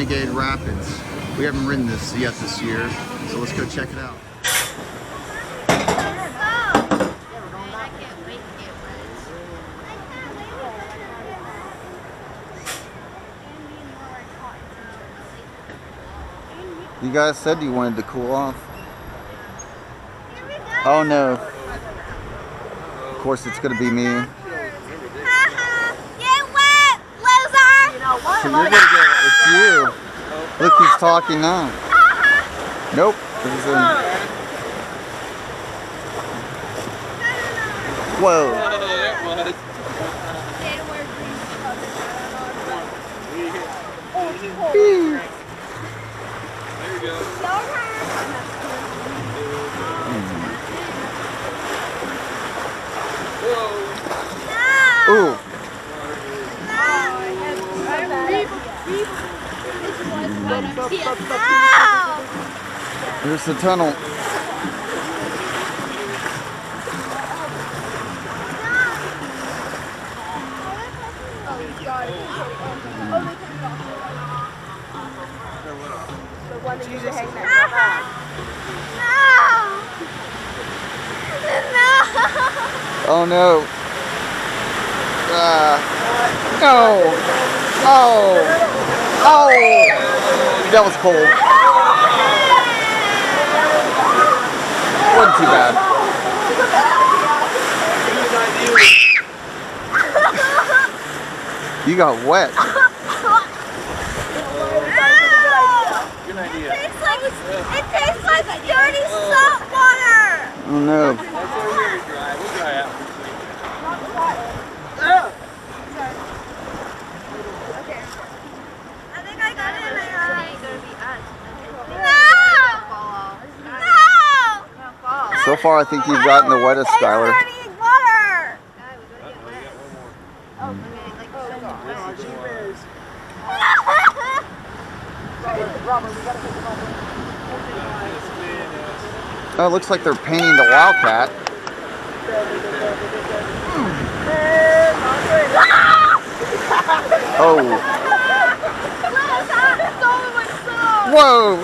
Renegade Rapids. We haven't ridden this yet this year, so let's go check it out. You guys said you wanted to cool off. Oh no. Of course it's gonna be me. Get wet, loser! So you're gonna get it. It's you. Look, he's talking now. Nope. Whoa. There you go. Ooh. Here's the tunnel. Oh no. No. Oh. Oh. That was cold. Wasn't too bad. You got wet. Good idea. It tastes like dirty salt water! Oh no. That's very dry. We'll dry out. I think I got it in my eye. No! So far, I think you've gotten the wettest, Skylar. Dirty water! Oh, it looks like they're painting the Wildcat. Oh. Whoa!